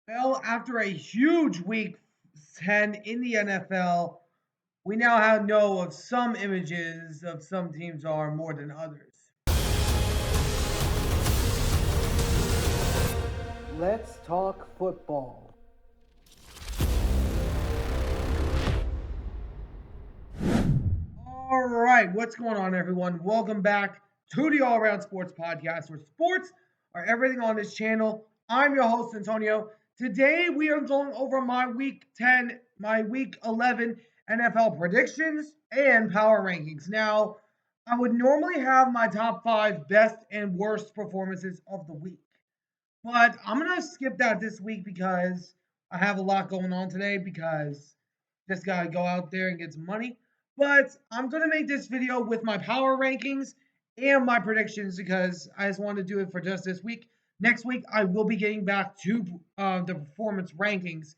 Well, after a huge week 10 in the NFL, we now know of some images of some teams are more than others. Let's talk football. All right, what's going on, everyone? Welcome back to the All Around Sports Podcast, where sports are everything on this channel. I'm your host, Antonio. Today, we are going over my Week 10, my Week 11 NFL predictions and power rankings. Now, I would normally have my top five best and worst performances of the week, but I'm going to skip that this week because I have a lot going on today because just got to go out there and get some money. But I'm going to make this video with my power rankings and my predictions because I just wanted to do it for just this week. Next week, I will be getting back to the performance rankings.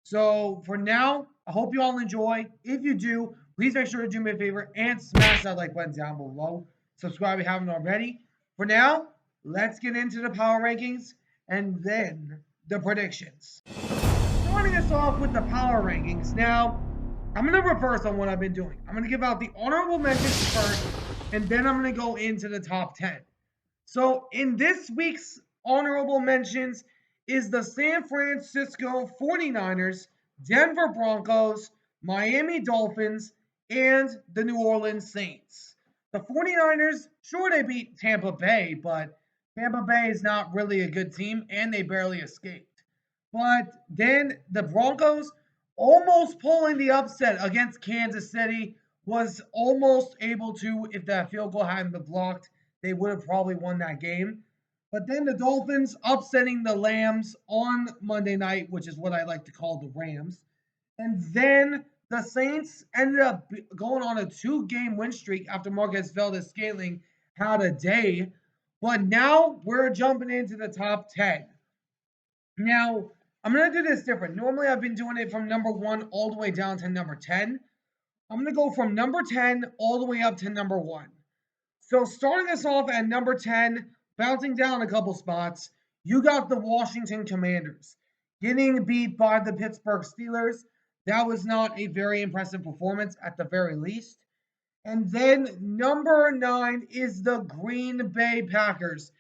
So for now, I hope you all enjoy. If you do, please make sure to do me a favor and smash that like button down below. Subscribe if you haven't already. For now, let's get into the power rankings and then the predictions. Starting us off with the power rankings. Now, I'm going to reverse on what I've been doing. I'm going to give out the honorable mentions first, and then I'm going to go into the top 10. So, in this week's honorable mentions is the San Francisco 49ers, Denver Broncos, Miami Dolphins, and the New Orleans Saints. The 49ers, sure, they beat Tampa Bay, but Tampa Bay is not really a good team, and they barely escaped. But then the Broncos almost pulling the upset against Kansas City was almost able to, if that field goal hadn't been blocked, they would have probably won that game. But then the Dolphins upsetting the Lambs on Monday night, which is what I like to call the Rams. And then the Saints ended up going on a 2-game win streak after Marquez Valdez-Scantling had a day. But now we're jumping into the top 10. Now, I'm going to do this different. Normally, I've been doing it from number 1 all the way down to number 10. I'm going to go from number 10 all the way up to number 1. So, starting us off at number 10, bouncing down a couple spots, you got the Washington Commanders getting beat by the Pittsburgh Steelers. That was not a very impressive performance at the very least. And then number 9 is the Green Bay Packers,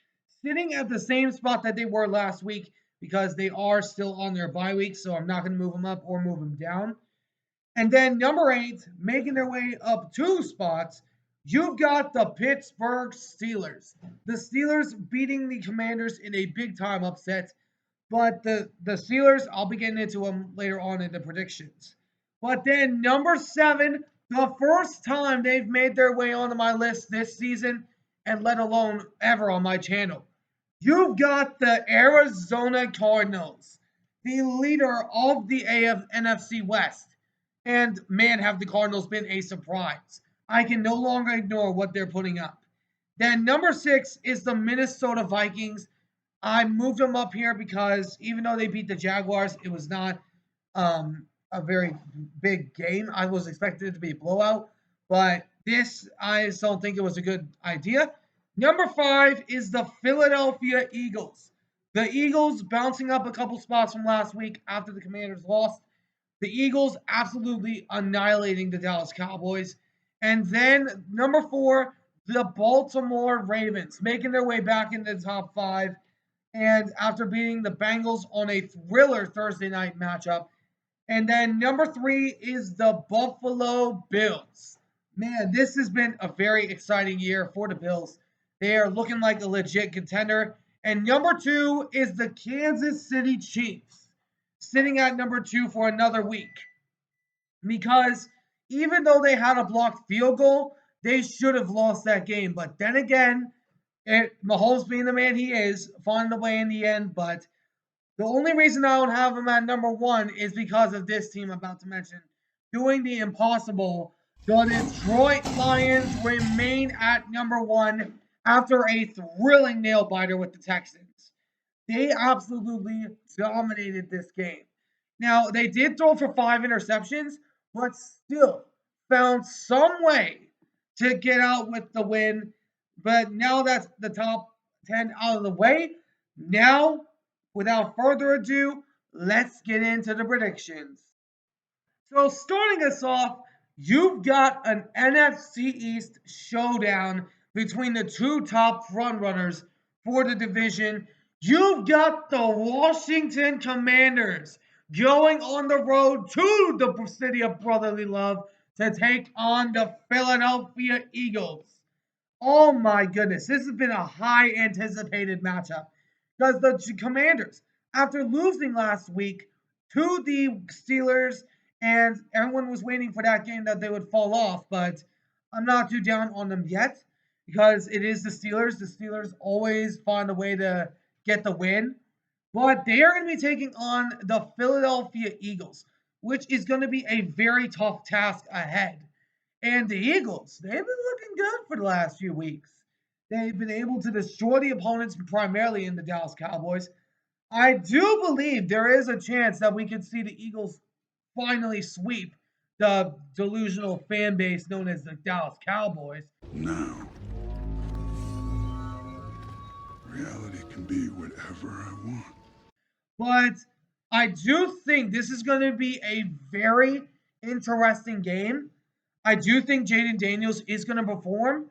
sitting at the same spot that they were last week because they are still on their bye week, so I'm not going to move them up or move them down. And then number 8, making their way up 2 spots, you've got the Pittsburgh Steelers. The Steelers beating the Commanders in a big time upset. But the Steelers, I'll be getting into them later on in the predictions. But then number 7, the first time they've made their way onto my list this season, and let alone ever on my channel. You've got the Arizona Cardinals, the leader of the NFC West. And man, have the Cardinals been a surprise. I can no longer ignore what they're putting up. Then number 6 is the Minnesota Vikings. I moved them up here because even though they beat the Jaguars, it was not a very big game. I was expecting it to be a blowout, but this, I just don't think it was a good idea. Number 5 is the Philadelphia Eagles. The Eagles bouncing up a couple spots from last week after the Commanders lost. The Eagles absolutely annihilating the Dallas Cowboys. And then number 4, the Baltimore Ravens making their way back into the top 5. And after beating the Bengals on a thriller Thursday night matchup. And then number 3 is the Buffalo Bills. Man, this has been a very exciting year for the Bills. They are looking like a legit contender. And number 2 is the Kansas City Chiefs, sitting at number 2 for another week. Because even though they had a blocked field goal, they should have lost that game. But then again, Mahomes being the man he is, finding a way in the end. But the only reason I don't have him at number 1 is because of this team I'm about to mention doing the impossible. The Detroit Lions remain at number 1 after a thrilling nail biter with the Texans. They absolutely dominated this game. Now, they did throw for 5 interceptions, but still found some way to get out with the win. But now that's the top 10 out of the way. Now, without further ado, let's get into the predictions. So, starting us off, you've got an NFC East showdown between the two top frontrunners for the division. You've got the Washington Commanders going on the road to the city of brotherly love to take on the Philadelphia Eagles. Oh my goodness, this has been a high anticipated matchup because the Commanders, after losing last week to the Steelers, and everyone was waiting for that game that they would fall off, but I'm not too down on them yet because it is the Steelers. The Steelers always find a way to get the win, but they are going to be taking on the Philadelphia Eagles, which is going to be a very tough task ahead. And the Eagles, they've been looking good for the last few weeks. They've been able to destroy the opponents primarily in the Dallas Cowboys. I do believe there is a chance that we could see the Eagles finally sweep the delusional fan base known as the Dallas Cowboys. Now, reality can be whatever I want. But I do think this is going to be a very interesting game. I do think Jaden Daniels is going to perform.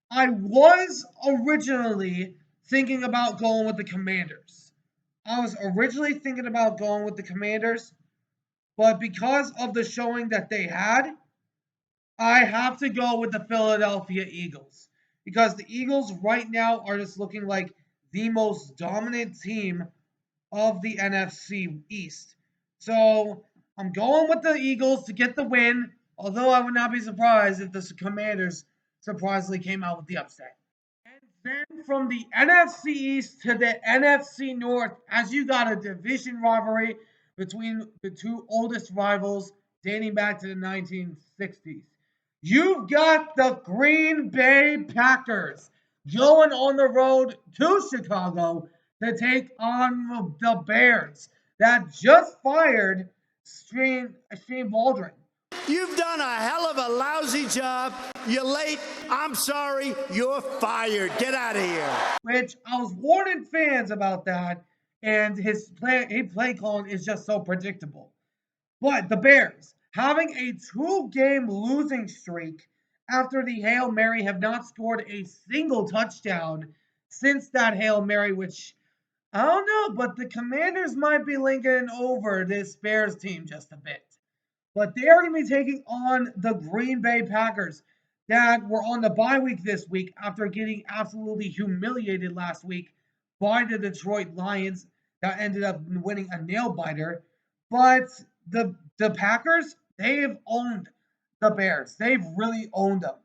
I was originally thinking about going with the Commanders. But because of the showing that they had, I have to go with the Philadelphia Eagles. Because the Eagles right now are just looking like the most dominant team of the NFC East. So I'm going with the Eagles to get the win, although I would not be surprised if the Commanders surprisingly came out with the upset. And then from the NFC East to the NFC North, as you got a division rivalry between the two oldest rivals dating back to the 1960s. You've got the Green Bay Packers going on the road to Chicago to take on the Bears that just fired Shane Baldwin. You've done a hell of a lousy job. You're late. I'm sorry. You're fired. Get out of here. Which I was warning fans about that, and his play calling is just so predictable. But the Bears, having a 2-game losing streak after the Hail Mary, have not scored a single touchdown since that Hail Mary, which I don't know, but the Commanders might be linking over this Bears team just a bit. But they are going to be taking on the Green Bay Packers that were on the bye week this week after getting absolutely humiliated last week by the Detroit Lions that ended up winning a nail biter. But the Packers, they've owned the Bears. They've really owned them.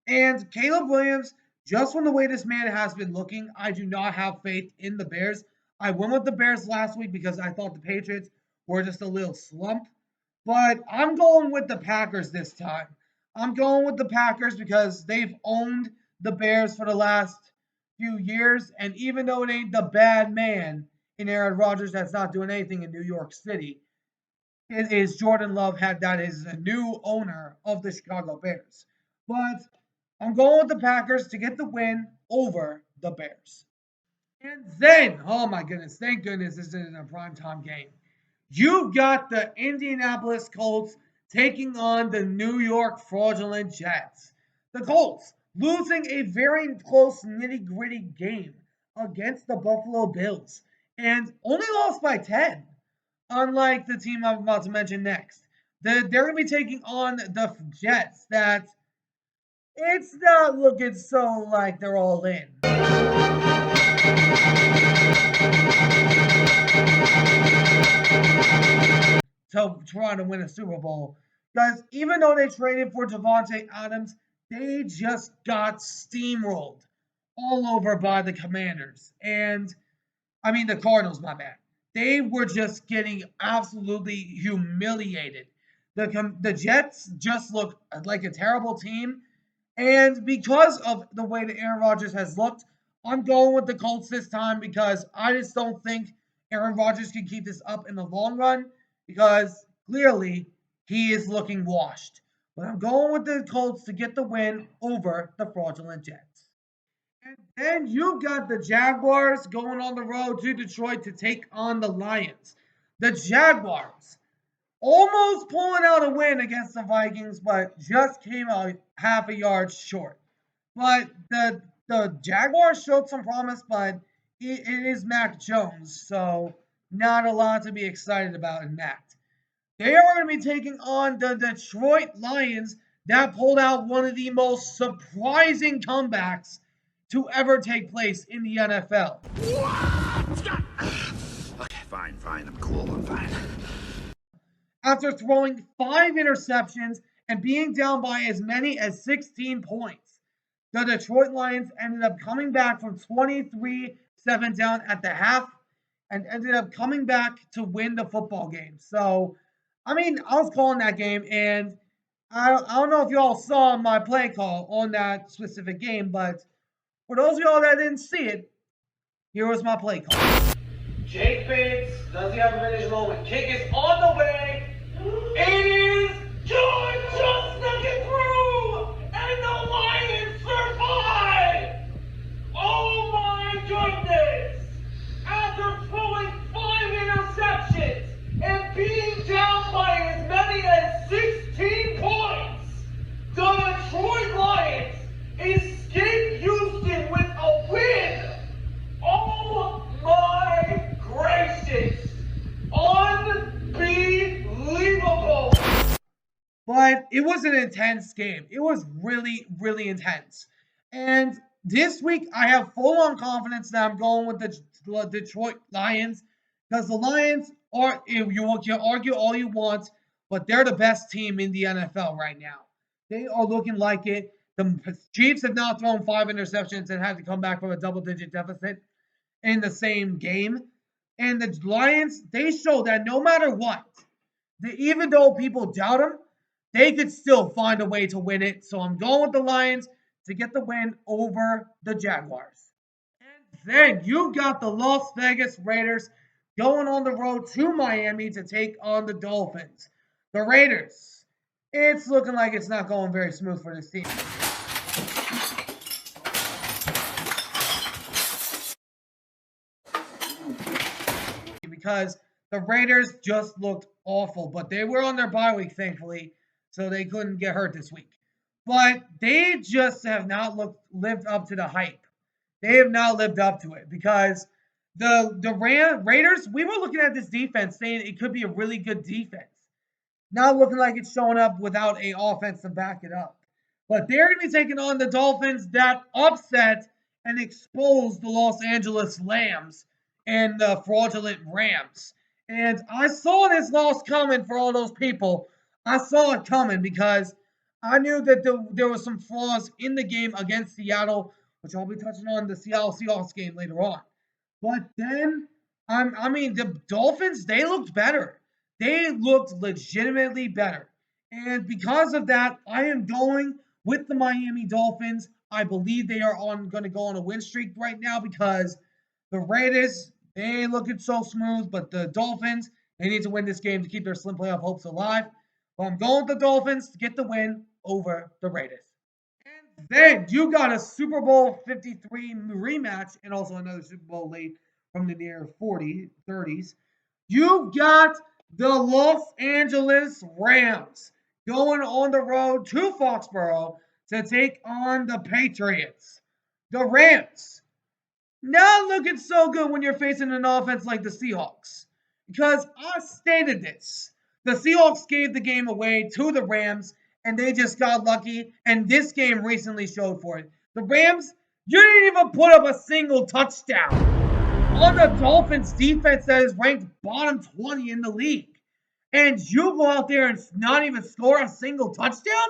And Caleb Williams, just from the way this man has been looking, I do not have faith in the Bears. I went with the Bears last week because I thought the Patriots were just a little slump. But I'm going with the Packers this time. I'm going with the Packers because they've owned the Bears for the last few years. And even though it ain't the bad man in Aaron Rodgers that's not doing anything in New York City, it is Jordan Love that is a new owner of the Chicago Bears. But I'm going with the Packers to get the win over the Bears. And then, oh my goodness, thank goodness this isn't a primetime game. You've got the Indianapolis Colts taking on the New York Fraudulent Jets. The Colts losing a very close nitty-gritty game against the Buffalo Bills and only lost by 10, unlike the team I'm about to mention next. They're going to be taking on the Jets that it's not looking so like they're all in. To try to win a Super Bowl. Guys, even though they traded for Davante Adams, they just got steamrolled all over by the Commanders. And, I mean, the Cardinals, my bad. They were just getting absolutely humiliated. The Jets just look like a terrible team. And because of the way that Aaron Rodgers has looked, I'm going with the Colts this time because I just don't think Aaron Rodgers can keep this up in the long run because clearly he is looking washed. But I'm going with the Colts to get the win over the Fraudulent Jets. And then you've got the Jaguars going on the road to Detroit to take on the Lions. the Jaguars almost pulling out a win against the Vikings, but just came out half a yard short. But the Jaguars showed some promise, but it is Mac Jones, so not a lot to be excited about in Mac. They are going to be taking on the Detroit Lions that pulled out one of the most surprising comebacks to ever take place in the NFL. Okay, fine. I'm cool. I'm fine. After throwing 5 interceptions and being down by as many as 16 points, the Detroit Lions ended up coming back from 23-7 down at the half and ended up coming back to win the football game. So, I was calling that game, and I don't know if y'all saw my play call on that specific game, but for those of y'all that didn't see it, here was my play call. Jake Bates, does he have a vintage moment? Kick is on the way. It is George just snuck it through, and the Lions survive. Oh my goodness! After throwing 5 interceptions and being down by as many as 16 points, the Detroit Lions escape Houston with a win. Oh my gracious! Unbelievable! But it was an intense game. It was really, really intense. And this week, I have full-on confidence that I'm going with the Detroit Lions because the Lions are, you can argue all you want, but they're the best team in the NFL right now. They are looking like it. The Chiefs have now thrown 5 interceptions and had to come back from a double-digit deficit in the same game. And the Lions, they show that no matter what, even though people doubt them, they could still find a way to win it. So I'm going with the Lions to get the win over the Jaguars. And then you got the Las Vegas Raiders going on the road to Miami to take on the Dolphins. The Raiders, it's looking like it's not going very smooth for this team. Because the Raiders just looked awful, but they were on their bye week, thankfully, so they couldn't get hurt this week. But they just have not lived up to the hype. They have not lived up to it because the Raiders, we were looking at this defense saying it could be a really good defense. Not looking like it's showing up without an offense to back it up. But they're going to be taking on the Dolphins that upset and exposed the Los Angeles Lambs and the fraudulent Rams. And I saw this loss coming for all those people. I saw it coming because I knew that there was some flaws in the game against Seattle, which I'll be touching on the Seattle Seahawks game later on. But then, the Dolphins, they looked better. They looked legitimately better. And because of that, I am going with the Miami Dolphins. I believe they are going to go on a win streak right now because the Raiders, they ain't looking so smooth, but the Dolphins, they need to win this game to keep their slim playoff hopes alive. But I'm going with the Dolphins to get the win over the Raiders. And then you got a Super Bowl 53 rematch and also another Super Bowl late from the near 30s. You got the Los Angeles Rams going on the road to Foxborough to take on the Patriots. The Rams, not looking so good when you're facing an offense like the Seahawks. Because I stated this. The Seahawks gave the game away to the Rams, and they just got lucky, and this game recently showed for it. The Rams, you didn't even put up a single touchdown on the Dolphins defense that is ranked bottom 20 in the league. And you go out there and not even score a single touchdown?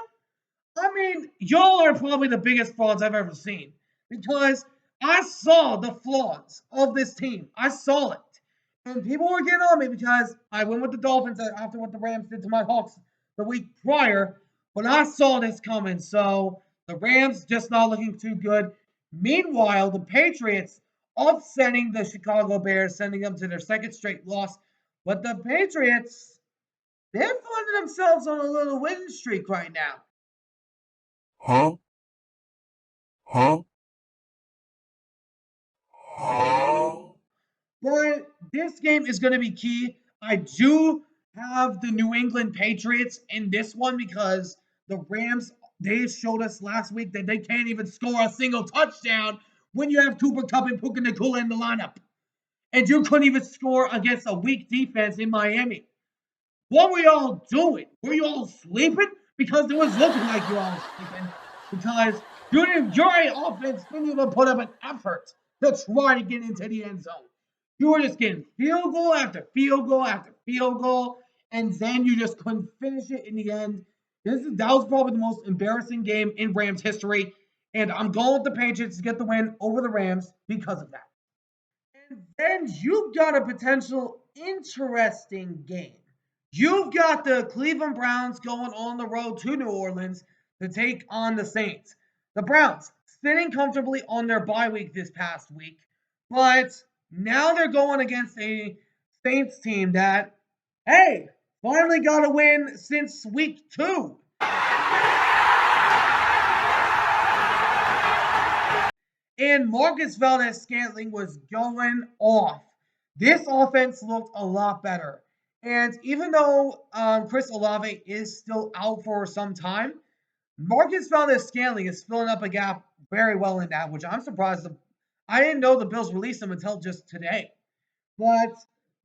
Y'all are probably the biggest frauds I've ever seen. Because I saw the flaws of this team. I saw it. And people were getting on me because I went with the Dolphins after what the Rams did to my Hawks the week prior. But I saw this coming. So the Rams just not looking too good. Meanwhile, the Patriots upsetting the Chicago Bears, sending them to their second straight loss. But the Patriots, they're finding themselves on a little winning streak right now. Huh? But this game is going to be key. I do have the New England Patriots in this one because the Rams, they showed us last week that they can't even score a single touchdown when you have Cooper Kupp and Puka Nacua in the lineup. And you couldn't even score against a weak defense in Miami. What were y'all doing? Were you all sleeping? Because it was looking like you all sleeping. Because your offense didn't even put up an effort to try to get into the end zone. You were just getting field goal after field goal after field goal, and then you just couldn't finish it in the end. That was probably the most embarrassing game in Rams history, and I'm going with the Patriots to get the win over the Rams because of that. And then you've got a potential interesting game. You've got the Cleveland Browns going on the road to New Orleans to take on the Saints. The Browns sitting comfortably on their bye week this past week, but now they're going against a Saints team that, hey, finally got a win since week 2. And Marcus Valdes-Scantling was going off. This offense looked a lot better. And even though Chris Olave is still out for some time, Marcus Valdes-Scantling is filling up a gap very well in that, which I'm surprised. I didn't know the Bills released him until just today. But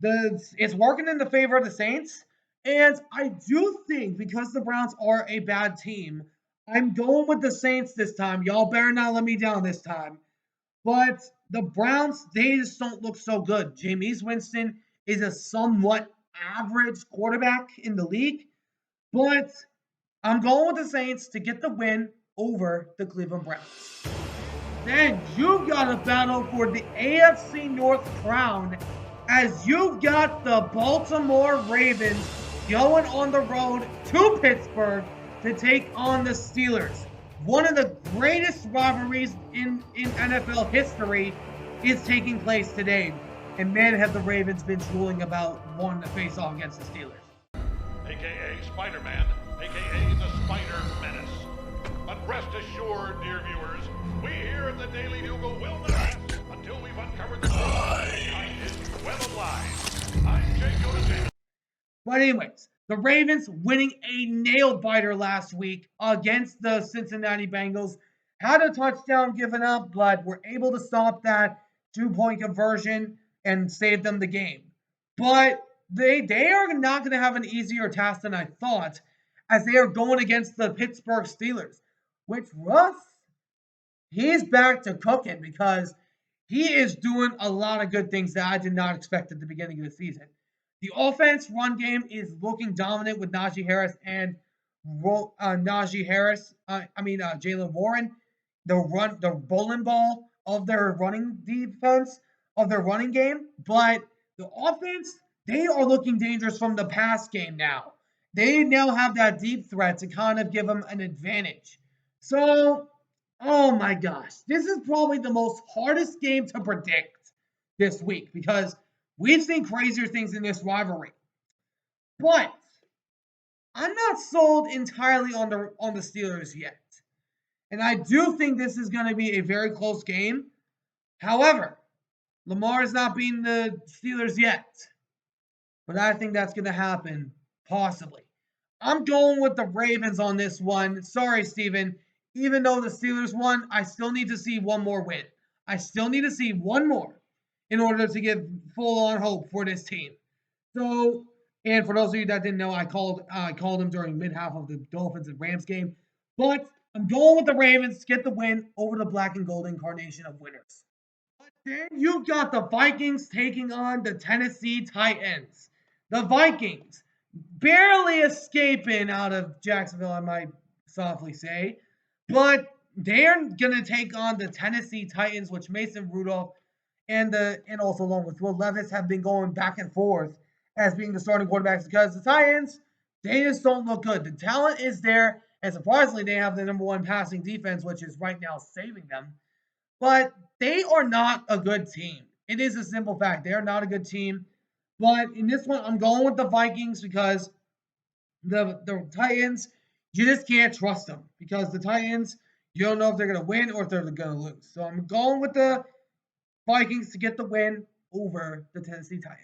it's working in the favor of the Saints. And I do think because the Browns are a bad team, I'm going with the Saints this time. Y'all better not let me down this time. But the Browns, they just don't look so good. Jameis Winston is a somewhat average quarterback in the league. But I'm going with the Saints to get the win over the Cleveland Browns. Then you've got a battle for the AFC North crown as you've got the Baltimore Ravens going on the road to Pittsburgh to take on the Steelers. One of the greatest rivalries in NFL history is taking place today. And man, have the Ravens been drooling about wanting to face off against the Steelers. AKA Spider-Man, AKA the Spider Menace. But rest assured, dear viewers, we here at the Daily Bugle will not rest until we've uncovered the truth behind his web of lies. I'm Jay Jonah. But anyways, the Ravens winning a nail-biter last week against the Cincinnati Bengals. Had a touchdown given up, but were able to stop that 2-point conversion and save them the game. But they are not going to have an easier task than I thought, as they are going against the Pittsburgh Steelers. Which Russ, he's back to cooking because he is doing a lot of good things that I did not expect at the beginning of the season. The offense run game is looking dominant with Najee Harris and Jaylen Warren. The bowling ball of their running defense, of their running game. But the offense, they are looking dangerous from the pass game now. They now have that deep threat to kind of give them an advantage. So, oh my gosh, this is probably the most hardest game to predict this week because we've seen crazier things in this rivalry. But I'm not sold entirely on the Steelers yet. And I do think this is going to be a very close game. However, Lamar is not beating the Steelers yet. But I think that's going to happen, possibly. I'm going with the Ravens on this one. Sorry, Steven. Even though the Steelers won, I still need to see one more win. I still need to see one more in order to give full-on hope for this team. So, and for those of you that didn't know, I called them during mid-half of the Dolphins and Rams game. But I'm going with the Ravens to get the win over the black and gold incarnation of winners. But then you've got the Vikings taking on the Tennessee Titans. The Vikings barely escaping out of Jacksonville, I might softly say. But they're going to take on the Tennessee Titans, which Mason Rudolph and also along with Will Levis have been going back and forth as being the starting quarterbacks because the Titans, they just don't look good. The talent is there, and surprisingly, they have the number one passing defense, which is right now saving them. But they are not a good team. It is a simple fact. They are not a good team. But in this one, I'm going with the Vikings because the Titans, you just can't trust them because the Titans, you don't know if they're going to win or if they're going to lose. So I'm going with the Vikings to get the win over the Tennessee Titans.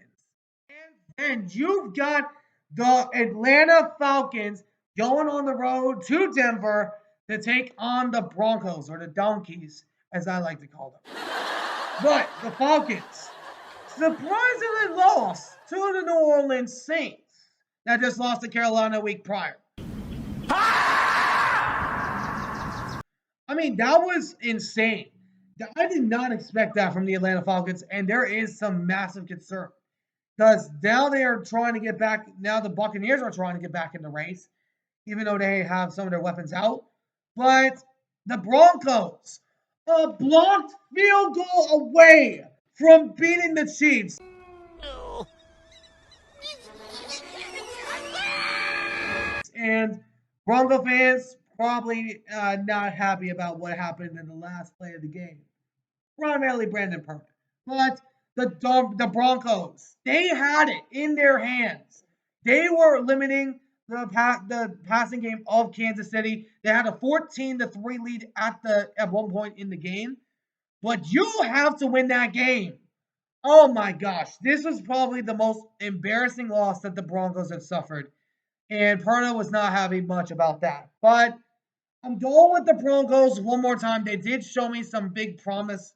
And And you've got the Atlanta Falcons going on the road to Denver to take on the Broncos, or the Donkeys, as I like to call them. But the Falcons surprisingly lost to the New Orleans Saints that just lost to Carolina a week prior. I mean, that was insane. I did not expect that from the Atlanta Falcons, and there is some massive concern. Because now they are trying to get back. Now the Buccaneers are trying to get back in the race, even though they have some of their weapons out. But the Broncos, a blocked field goal away from beating the Chiefs. And Bronco fans probably not happy about what happened in the last play of the game. Primarily Brandon Perkins. But the Broncos, they had it in their hands. They were limiting the passing game of Kansas City. They had a 14-3 lead at one point in the game. But you have to win that game. Oh my gosh, this was probably the most embarrassing loss that the Broncos have suffered. And Perna was not happy much about that. But I'm going with the Broncos one more time. They did show me some big promise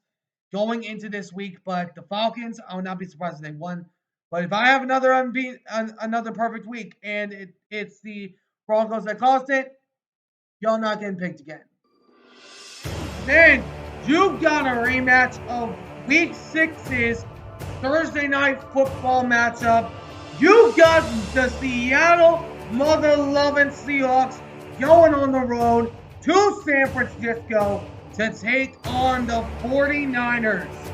going into this week, but the Falcons, I would not be surprised if they won. But if I have another perfect week and it's the Broncos that cost it, y'all not getting picked again. Then you got a rematch of Week 6's Thursday Night Football matchup. You got the Seattle mother-loving Seahawks going on the road to San Francisco to take on the 49ers.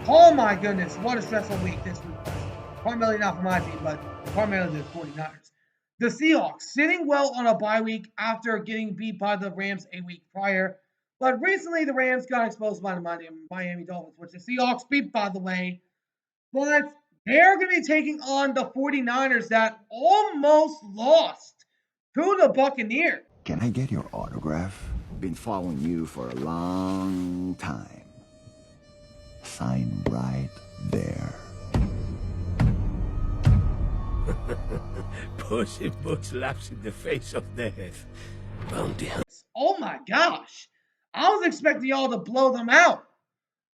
Oh my goodness, what a stressful week this week was. Primarily not for my team, but primarily the 49ers. The Seahawks sitting well on a bye week after getting beat by the Rams a week prior. But recently the Rams got exposed by the Miami Dolphins, which the Seahawks beat, by the way. But they're going to be taking on the 49ers that almost lost to the Buccaneers. Can I get your autograph? Been following you for a long time. Sign right there. Puss in Boots laughs in the face of death. Bounty hunter. Oh my gosh. I was expecting y'all to blow them out.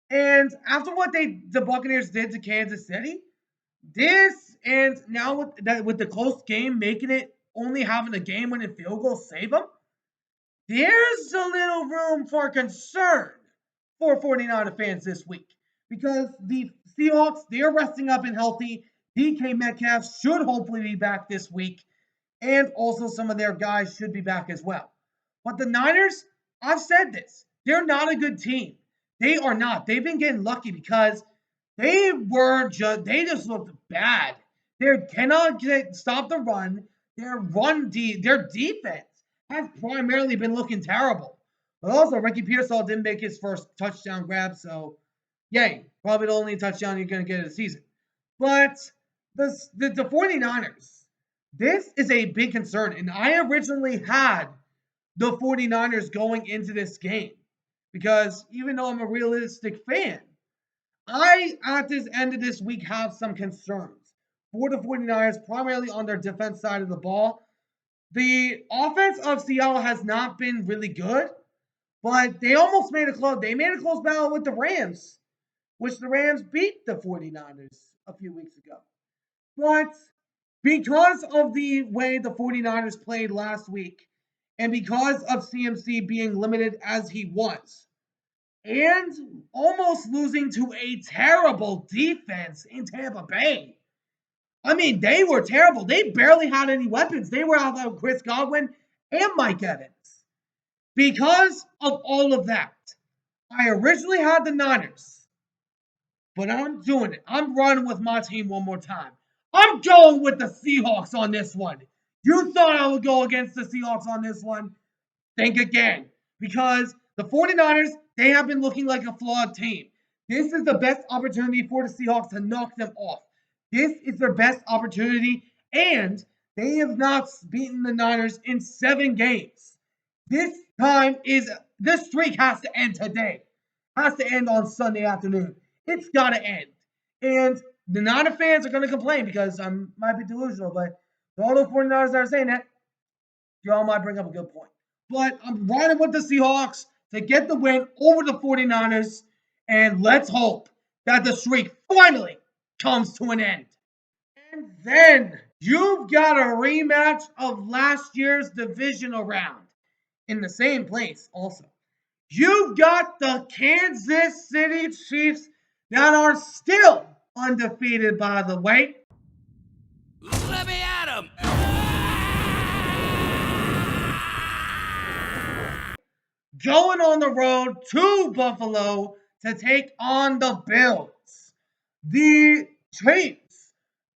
And after what the Buccaneers did to Kansas City, and now with the close game making it only having a game-winning field goal save them, there's a little room for concern for 49er fans this week. Because the Seahawks, they're resting up and healthy. DK Metcalf should hopefully be back this week. And also some of their guys should be back as well. But the Niners, I've said this, they're not a good team. They are not. They've been getting lucky because they just looked bad. They cannot stop the run. Their defense has primarily been looking terrible. But also, Ricky Pearsall didn't make his first touchdown grab, so yay. Probably the only touchdown you're going to get in the season. But the 49ers, this is a big concern. And I originally had the 49ers going into this game. Because even though I'm a realistic fan, I, at this end of this week, have some concerns for the 49ers, primarily on their defense side of the ball. The offense of Seattle has not been really good, but they almost made a close battle with the Rams, which the Rams beat the 49ers a few weeks ago. But because of the way the 49ers played last week, and because of CMC being limited as he was, and almost losing to a terrible defense in Tampa Bay. I mean, they were terrible. They barely had any weapons. They were out of Chris Godwin and Mike Evans. Because of all of that, I originally had the Niners. But I'm doing it. I'm running with my team one more time. I'm going with the Seahawks on this one. You thought I would go against the Seahawks on this one? Think again. Because the 49ers, they have been looking like a flawed team. This is the best opportunity for the Seahawks to knock them off. This is their best opportunity, and they have not beaten the Niners in 7 games. This streak has to end today. Has to end on Sunday afternoon. It's got to end. And the Niner fans are going to complain because I might be delusional, but all the 49ers that are saying that, y'all might bring up a good point. But I'm riding with the Seahawks to get the win over the 49ers, and let's hope that the streak finally comes to an end. And then you've got a rematch of last year's divisional round in the same place also. You've got the Kansas City Chiefs that are still undefeated, by the way. Let me at him! Going on the road to Buffalo to take on the Bills. The Chiefs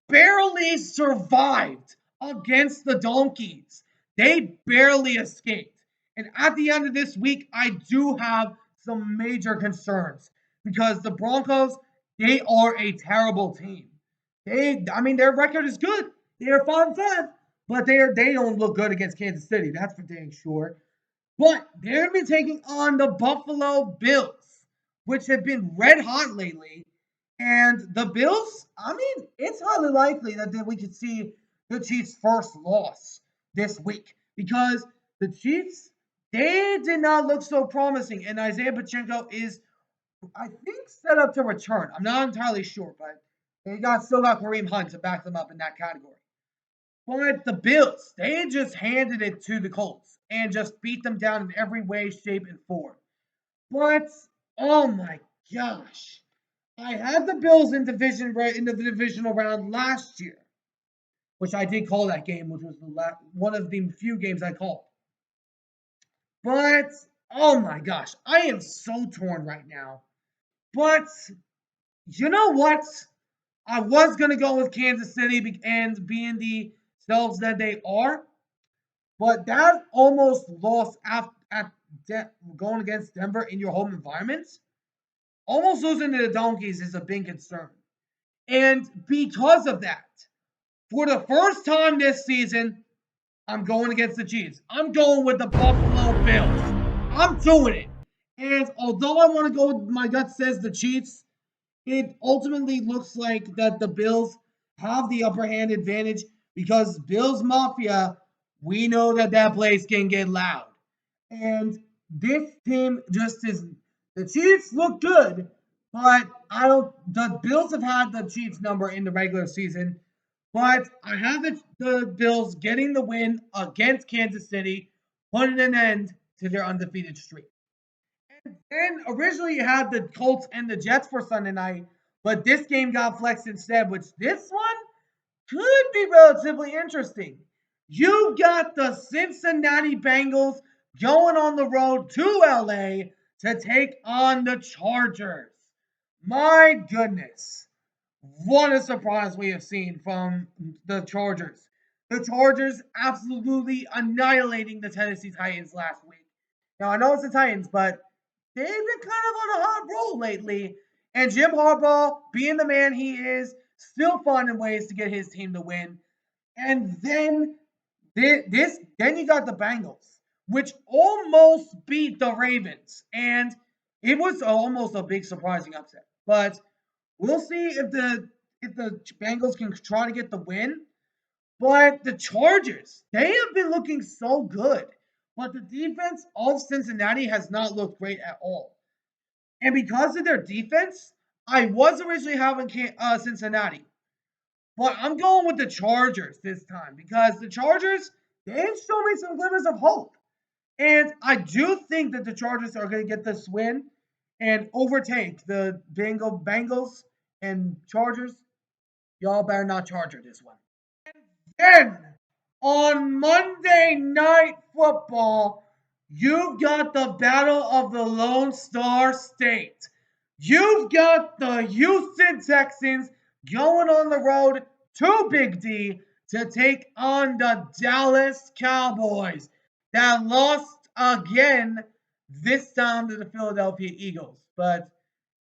barely survived against the Donkeys. They barely escaped. And at the end of this week, I do have some major concerns because the Broncos, they are a terrible team. Their record is good. They are 5-5, but they don't look good against Kansas City. That's for dang sure. But they're going to be taking on the Buffalo Bills, which have been red hot lately. And the Bills, it's highly likely that we could see the Chiefs' first loss this week because the Chiefs, they did not look so promising. And Isaiah Pacheco is, I think, set up to return. I'm not entirely sure, but they still got Kareem Hunt to back them up in that category. But the Bills, they just handed it to the Colts and just beat them down in every way, shape, and form. But, oh my gosh. I had the Bills in the divisional round last year, which I did call that game, which was one of the few games I called. But, oh my gosh, I am so torn right now. But, you know what? I was going to go with Kansas City and being the selves that they are. But that almost loss going against Denver in your home environment, almost losing to the Donkeys is a big concern. And because of that, for the first time this season, I'm going against the Chiefs. I'm going with the Buffalo Bills. I'm doing it. And although I want to go with my gut says the Chiefs, it ultimately looks like that the Bills have the upper hand advantage because Bills Mafia, we know that place can get loud. And this team just is, the Chiefs look good, but the Bills have had the Chiefs number in the regular season, but I have the Bills getting the win against Kansas City, putting an end to their undefeated streak. And then originally you had the Colts and the Jets for Sunday night, but this game got flexed instead, which this one could be relatively interesting. You've got the Cincinnati Bengals going on the road to LA to take on the Chargers. My goodness. What a surprise we have seen from the Chargers. The Chargers absolutely annihilating the Tennessee Titans last week. Now, I know it's the Titans, but they've been kind of on a hot roll lately. And Jim Harbaugh, being the man he is, still finding ways to get his team to win. And then you got the Bengals, which almost beat the Ravens. And it was almost a big surprising upset. But we'll see if the Bengals can try to get the win. But the Chargers, they have been looking so good. But the defense of Cincinnati has not looked great at all. And because of their defense, I was originally having Cincinnati. But I'm going with the Chargers this time because the Chargers, they've shown me some glimmers of hope. And I do think that the Chargers are going to get this win and overtake the Bengals and Chargers. Y'all better not Charger this one. And then on Monday Night Football, you've got the Battle of the Lone Star State. You've got the Houston Texans going on the road to Big D to take on the Dallas Cowboys that lost again, this time to the Philadelphia Eagles. But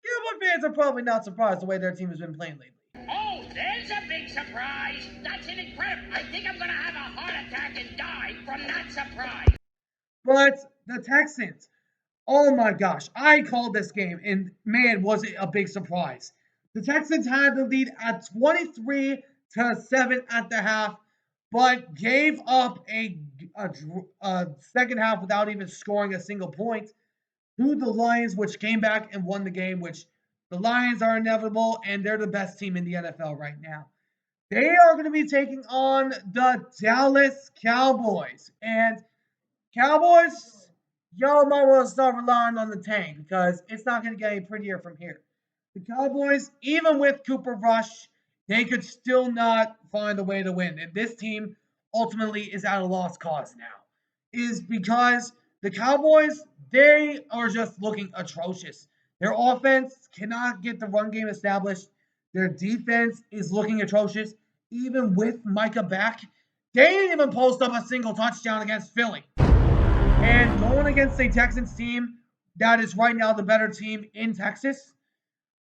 Cowboy fans are probably not surprised the way their team has been playing lately. Oh, there's a big surprise. That's an incredible. I think I'm going to have a heart attack and die from that surprise. But the Texans, oh my gosh, I called this game, and man, was it a big surprise. The Texans had the lead at 23-7 at the half, but gave up a second half without even scoring a single point to the Lions, which came back and won the game, which the Lions are inevitable, and they're the best team in the NFL right now. They are going to be taking on the Dallas Cowboys. And Cowboys, y'all might want to start relying on the tank because it's not going to get any prettier from here. The Cowboys, even with Cooper Rush, they could still not find a way to win. And this team ultimately is at a lost cause now. Is because the Cowboys, they are just looking atrocious. Their offense cannot get the run game established. Their defense is looking atrocious. Even with Micah back, they didn't even post up a single touchdown against Philly. And going against a Texans team that is right now the better team in Texas,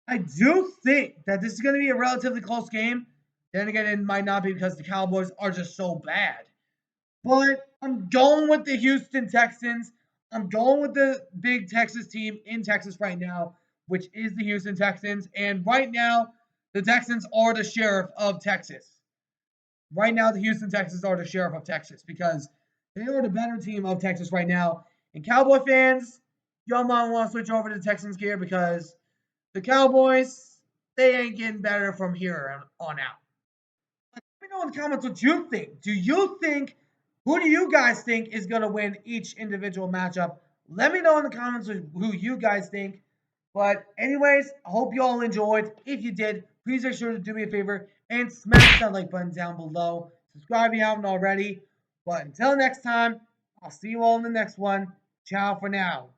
I do think that this is going to be a relatively close game. Then again, it might not be because the Cowboys are just so bad. But I'm going with the Houston Texans. I'm going with the big Texas team in Texas right now, which is the Houston Texans. And right now, the Texans are the sheriff of Texas. Right now, the Houston Texans are the sheriff of Texas because they are the better team of Texas right now. And Cowboy fans, y'all might want to switch over to Texans gear because the Cowboys, they ain't getting better from here on out. Let me know in the comments what you think. Who do you guys think is going to win each individual matchup? Let me know in the comments who you guys think. But anyways, I hope you all enjoyed. If you did, please make sure to do me a favor and smash that like button down below. Subscribe if you haven't already. But until next time, I'll see you all in the next one. Ciao for now.